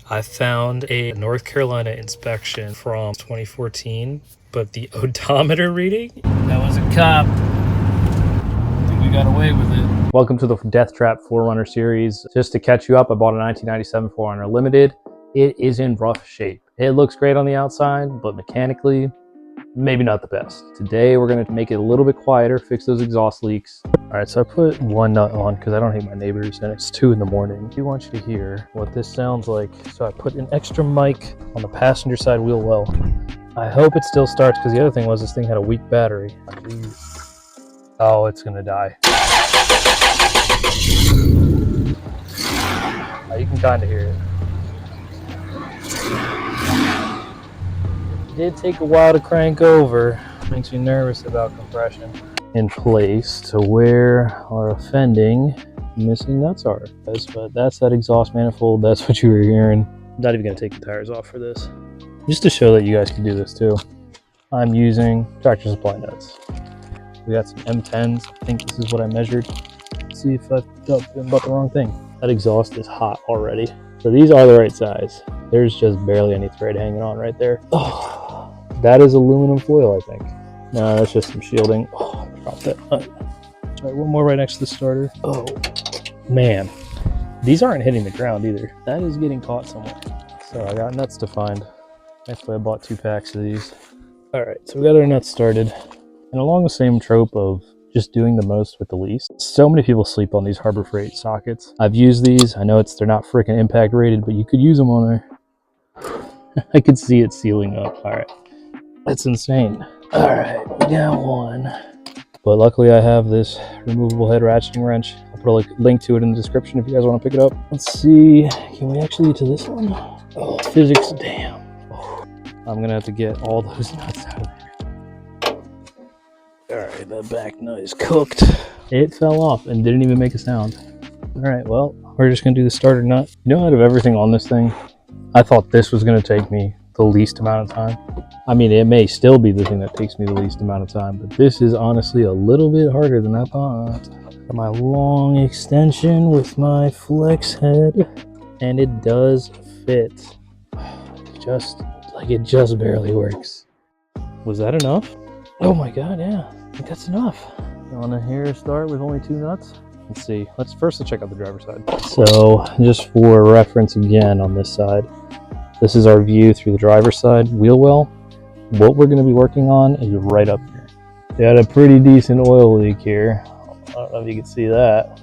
I found a North Carolina inspection from 2014, but the odometer reading, that was a cop. I think we got away with it. Welcome to the Death Trap 4Runner series. Just to catch you up, I bought a 1997 4Runner Limited. It is in rough shape. It looks great on the outside, but mechanically, maybe not the best. Today, we're gonna make it a little bit quieter, fix those exhaust leaks. All right, so I put one nut on because I don't hate my neighbors and it's 2 in the morning. I do want you to hear what this sounds like. So I put an extra mic on the passenger side wheel well. I hope it still starts because the other thing was this thing had a weak battery. Oh, it's gonna die. You can kind of hear it. It did take a while to crank over. Makes me nervous about compression. In place to where our offending missing nuts are. But that's that exhaust manifold. That's what you were hearing. I'm not even gonna take the tires off for this. Just to show that you guys can do this too. I'm using Tractor Supply nuts. We got some M10s. I think this is what I measured. Let's see if I bought the wrong thing. That exhaust is hot already. So these are the right size. There's just barely any thread hanging on right there. Oh, that is aluminum foil, I think. No, that's just some shielding. Oh, I dropped that nut. All right, one more right next to the starter. Oh, man. These aren't hitting the ground either. That is getting caught somewhere. So I got nuts to find. Actually, I bought 2 packs of these. All right, so we got our nuts started. And along the same trope of just doing the most with the least. So many people sleep on these Harbor Freight sockets. I've used these. I know they're not freaking impact rated, but you could use them on there. I could see it sealing up. All right, that's insane. All right, we got one. But luckily I have this removable head ratcheting wrench. I'll put a link to it in the description if you guys want to pick it up. Let's see, can we actually get to this one? Oh, physics, damn. Oh, I'm gonna have to get all those nuts out of there. Alright, that back nut is cooked. It fell off and didn't even make a sound. Alright, well, we're just gonna do the starter nut. You know, out of everything on this thing, I thought this was gonna take me the least amount of time. I mean, it may still be the thing that takes me the least amount of time, but this is honestly a little bit harder than I thought. Got my long extension with my flex head, and it does fit. It just barely works. Was that enough? Oh my god, yeah, I think that's enough. You want to hear start with only 2 nuts? Let's see. Let's check out the driver's side. So, just for reference again on this side, this is our view through the driver's side wheel well. What we're going to be working on is right up here. Got a pretty decent oil leak here. I don't know if you can see that.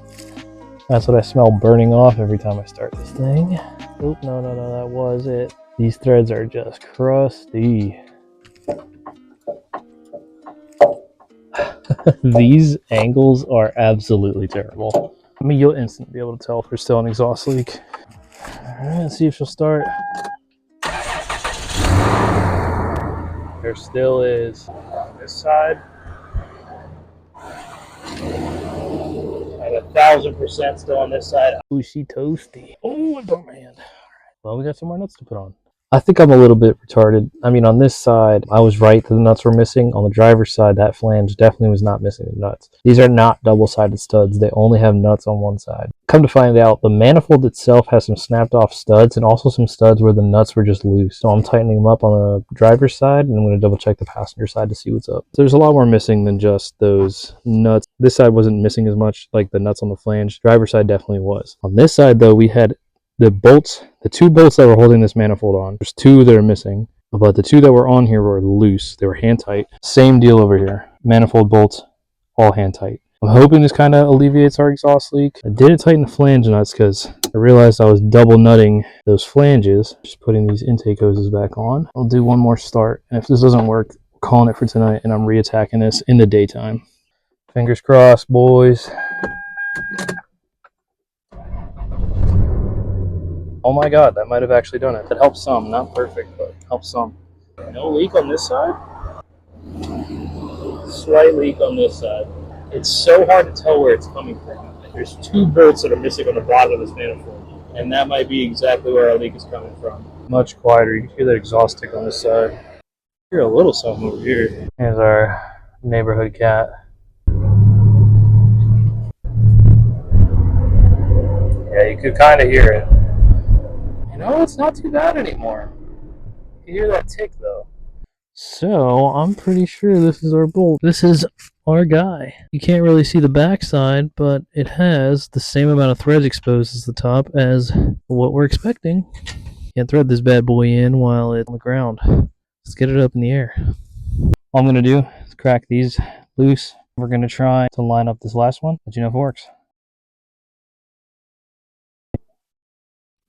That's what I smell burning off every time I start this thing. Oh, no, that was it. These threads are just crusty. These angles are absolutely terrible. I mean, you'll instantly be able to tell if there's still an exhaust leak. All right, let's see if she'll start. There still is on this side. And 1000% still on this side. Ooh, she toasty. Oh, I broke my hand. All right, well, we got some more nuts to put on. I think I'm a little bit retarded. I mean, on this side, I was right that the nuts were missing. On the driver's side, that flange definitely was not missing the nuts. These are not double-sided studs. They only have nuts on one side. Come to find out, the manifold itself has some snapped-off studs and also some studs where the nuts were just loose. So I'm tightening them up on the driver's side, and I'm going to double-check the passenger side to see what's up. So there's a lot more missing than just those nuts. This side wasn't missing as much, like the nuts on the flange. Driver's side definitely was. On this side, though, we had the 2 bolts that were holding this manifold on. There's 2 that are missing, but the 2 that were on here were loose. They were hand tight. Same deal over here. Manifold bolts, all hand tight. I'm hoping this kind of alleviates our exhaust leak. I didn't tighten the flange nuts because I realized I was double nutting those flanges. Just putting these intake hoses back on. I'll do one more start, and if this doesn't work, I'm calling it for tonight, and I'm reattacking this in the daytime. Fingers crossed, boys. Oh my god, that might have actually done it. That helps some, not perfect, but helps some. No leak on this side? Slight leak on this side. It's so hard to tell where it's coming from. There's 2 bolts that are missing on the bottom of this manifold, and that might be exactly where our leak is coming from. Much quieter. You can hear that exhaust tick on this side. Hear a little something over here. Here's our neighborhood cat. Yeah, you could kind of hear it. No, it's not too bad anymore. You hear that tick though. So I'm pretty sure this is our bolt. This is our guy. You can't really see the backside, but it has the same amount of threads exposed as the top as what we're expecting. Can't thread this bad boy in while it's on the ground. Let's get it up in the air. All I'm gonna do is crack these loose. We're gonna try to line up this last one, let you know if it works.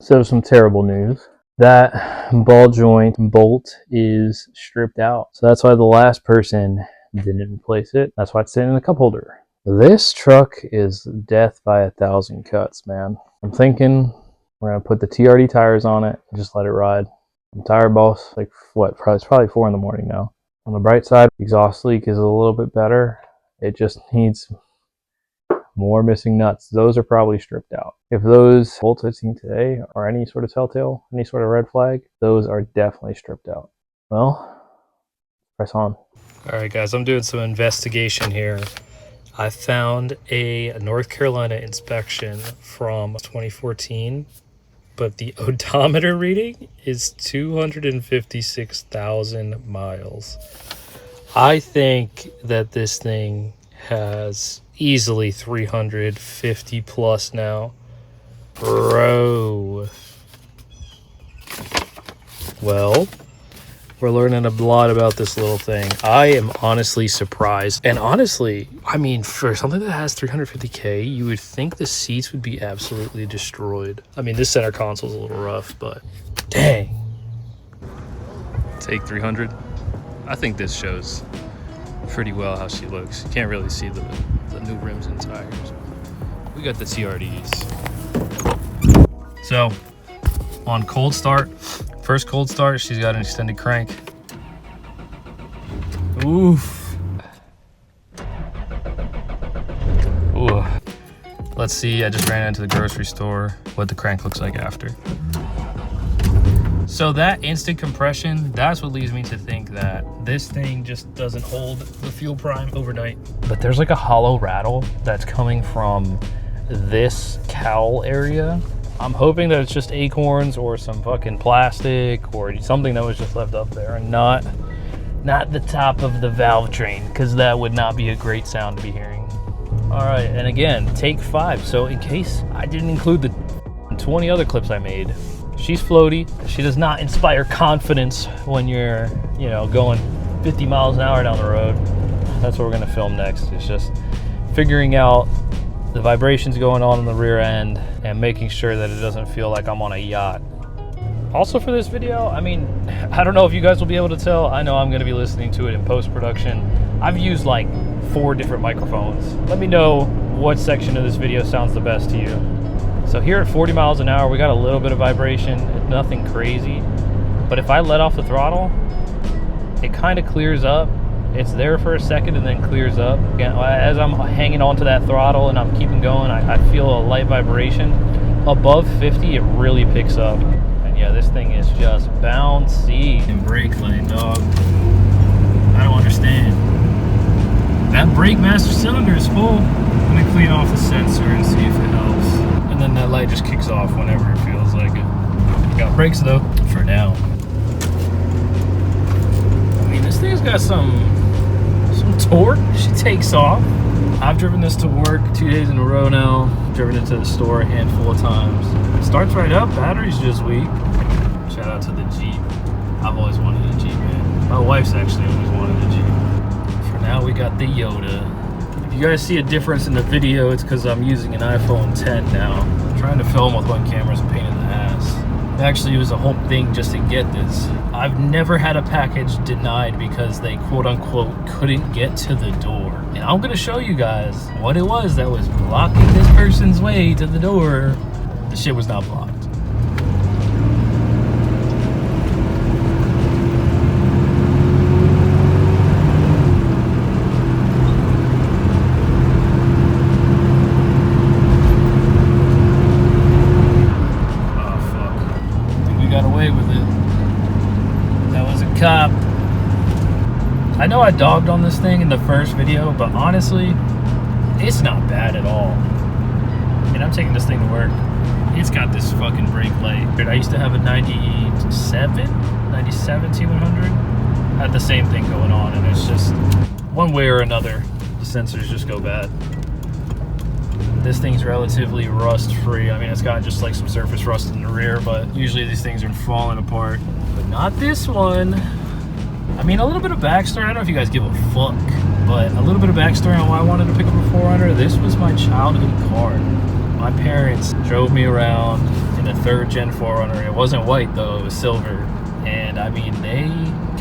So some terrible news. That ball joint bolt is stripped out. So that's why the last person didn't replace it. That's why it's sitting in the cup holder. This truck is death by 1,000 cuts, man. I'm thinking we're gonna put the TRD tires on it and just let it ride. I'm tired, boss. Like what? It's probably 4 in the morning now. On the bright side, exhaust leak is a little bit better. It just needs more missing nuts. Those are probably stripped out. If those bolts I've seen today are any sort of telltale, any sort of red flag, those are definitely stripped out. Well, press on. All right, guys, I'm doing some investigation here. I found a North Carolina inspection from 2014, but the odometer reading is 256,000 miles. I think that this thing has easily 350 plus now. Bro. Well, we're learning a lot about this little thing. I am honestly surprised. And honestly, I mean, for something that has 350K, you would think the seats would be absolutely destroyed. I mean, this center console's a little rough, but dang. Take 300. I think this shows pretty well how she looks. You can't really see the new rims and tires. We got the TRDs. So, on cold start, first cold start, she's got an extended crank. Oof. Ooh. Let's see, I just ran into the grocery store, what the crank looks like after. So that instant compression, that's what leads me to think that this thing just doesn't hold the fuel prime overnight. But there's like a hollow rattle that's coming from this cowl area. I'm hoping that it's just acorns or some fucking plastic or something that was just left up there and not the top of the valve train, because that would not be a great sound to be hearing. All right, and again, take 5. So in case I didn't include the 20 other clips I made, she's floaty. She does not inspire confidence when you're, you know, going 50 miles an hour down the road. That's what we're gonna film next. It's just figuring out the vibrations going on in the rear end and making sure that it doesn't feel like I'm on a yacht. Also for this video, I mean, I don't know if you guys will be able to tell. I know I'm gonna be listening to it in post-production. I've used like 4 different microphones. Let me know what section of this video sounds the best to you. So here at 40 miles an hour, we got a little bit of vibration, nothing crazy. But if I let off the throttle, it kind of clears up. It's there for a second and then clears up. Again, as I'm hanging onto that throttle and I'm keeping going, I feel a light vibration. Above 50, it really picks up. And yeah, this thing is just bouncy. And brake lane, dog. I don't understand. That brake master cylinder is full. I'm gonna clean off the sensor and see if it helps. And then that light just kicks off whenever it feels like it. Got brakes though, for now. I mean, this thing's got some torque. She takes off. I've driven this to work 2 days in a row now. Driven it to the store a handful of times. It starts right up, battery's just weak. Shout out to the Jeep. I've always wanted a Jeep, man. My wife's actually always wanted a Jeep. For now, we got the Yoda. If you guys see a difference in the video, it's because I'm using an iPhone 10 now. I'm trying to film with one camera's a pain in the ass. Actually, it was a whole thing just to get this. I've never had a package denied because they quote-unquote couldn't get to the door. And I'm gonna show you guys what it was that was blocking this person's way to the door. The shit was not blocked. Cop. I know I dogged on this thing in the first video, but honestly, it's not bad at all. And I'm taking this thing to work. it's got this fucking brake light. I used to have a 97 T100. Had the same thing going on, and it's just one way or another, the sensors just go bad. This thing's relatively rust free. I mean, it's got just like some surface rust in the rear, but usually these things are falling apart. But not this one. I mean, a little bit of backstory. I don't know if you guys give a fuck, but a little bit of backstory on why I wanted to pick up a 4Runner. This was my childhood car. My parents drove me around in a 3rd gen 4Runner. It wasn't white though, it was silver. And I mean, they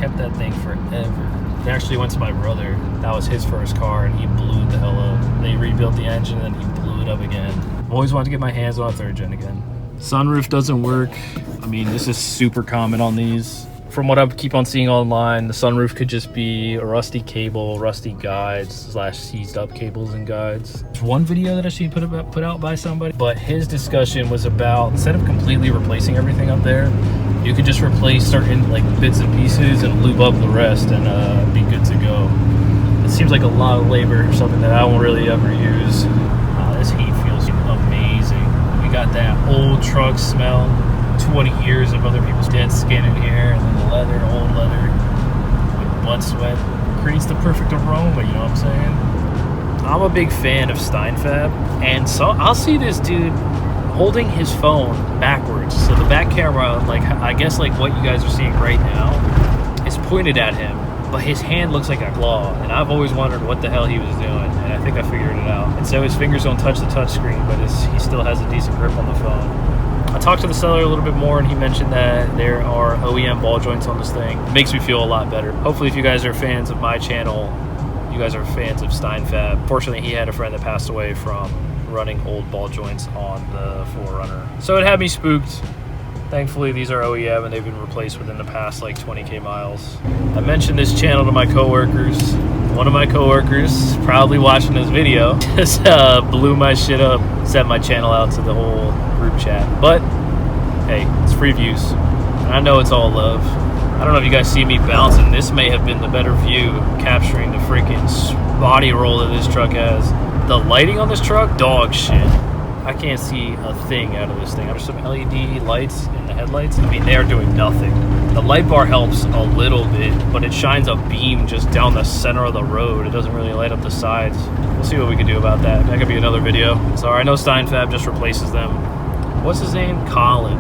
kept that thing forever. They actually went to my brother. That was his first car, and he blew it the hell up. They rebuilt the engine, and he blew it up again. I've always wanted to get my hands on a 3rd gen again. Sunroof doesn't work. I mean, this is super common on these. From what I keep on seeing online, the sunroof could just be a rusty cable, rusty guides / seized up cables and guides. There's one video that I see put out by somebody, but his discussion was about, instead of completely replacing everything up there, you could just replace certain like bits and pieces and lube up the rest and be good to go. It seems like a lot of labor, something that I won't really ever use. This heat feels amazing. We got that old truck smell. 20 years of other people's dead skin in here, and then the leather, old leather with butt sweat creates the perfect aroma, you know what I'm saying? I'm a big fan of Steinfab, and so I'll see this dude holding his phone backwards, so the back camera, like I guess like what you guys are seeing right now, is pointed at him, but his hand looks like a claw, and I've always wondered what the hell he was doing, and I think I figured it out. And so his fingers don't touch the touchscreen, but he still has a decent grip on the phone. I talked to the seller a little bit more, and he mentioned that there are OEM ball joints on this thing. It makes me feel a lot better. Hopefully, if you guys are fans of my channel, you guys are fans of Steinfab. Fortunately, he had a friend that passed away from running old ball joints on the 4Runner. So it had me spooked. Thankfully, these are OEM, and they've been replaced within the past like 20K miles. I mentioned this channel to my coworkers. One of my coworkers, probably watching this video, just blew my shit up, sent my channel out to the whole group chat. But hey, it's free views, and I know it's all love. I don't know if you guys see me bouncing. This may have been the better view, capturing the freaking body roll that this truck has. The lighting on this truck, dog shit. I can't see a thing out of this thing. There's some LED lights in the headlights. I mean, they are doing nothing. The light bar helps a little bit, but it shines a beam just down the center of the road. It doesn't really light up the sides. We'll see what we can do about that. That could be another video. Sorry, I know Steinfab just replaces them. What's his name? Colin.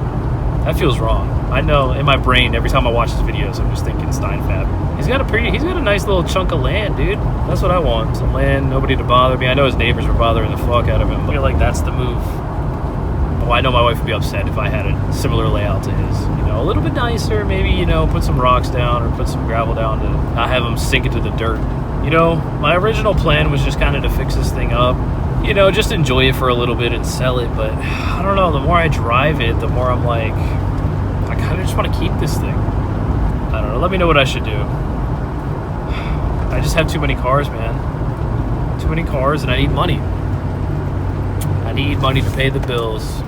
That feels wrong. I know in my brain, every time I watch his videos, I'm just thinking Steinfab. He's got a nice little chunk of land, dude. That's what I want. Some land, nobody to bother me. I know his neighbors were bothering the fuck out of him. I feel like that's the move. Oh, I know my wife would be upset if I had a similar layout to his. You know, a little bit nicer, maybe, you know, put some rocks down or put some gravel down to not have him sink into the dirt. You know, my original plan was just kind of to fix this thing up. You know, just enjoy it for a little bit and sell it. But I don't know, the more I drive it, the more I'm like, I kind of just want to keep this thing. I don't know, let me know what I should do. I just have too many cars, man. Too many cars, and I need money. I need money to pay the bills.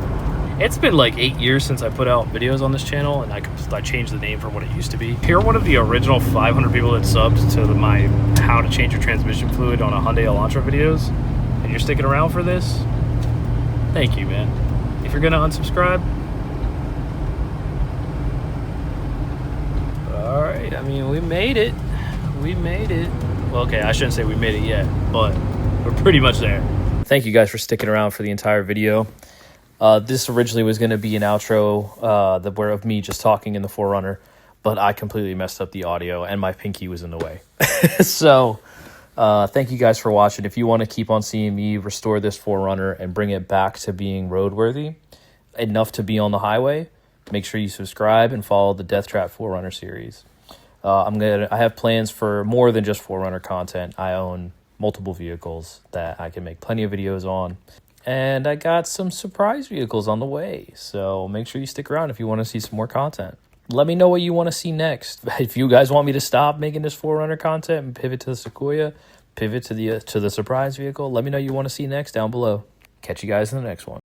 It's been like 8 years since I put out videos on this channel, and I changed the name from what it used to be. If you're one of the original 500 people that subbed to my how to change your transmission fluid on a Hyundai Elantra videos, and you're sticking around for this, thank you, man. If you're gonna unsubscribe, all right, I mean, we made it. We made it. Well, okay, I shouldn't say we made it yet, but we're pretty much there. Thank you guys for sticking around for the entire video. This originally was going to be an outro of me just talking in the 4Runner, but I completely messed up the audio and my pinky was in the way. So thank you guys for watching. If you want to keep on seeing me restore this 4Runner and bring it back to being roadworthy enough to be on the highway, make sure you subscribe and follow the Death Trap 4Runner series. I have plans for more than just 4Runner content. I own multiple vehicles that I can make plenty of videos on. And I got some surprise vehicles on the way. So make sure you stick around if you want to see some more content. Let me know what you want to see next. If you guys want me to stop making this 4Runner content and pivot to the Sequoia, pivot to the surprise vehicle, let me know you want to see next down below. Catch you guys in the next one.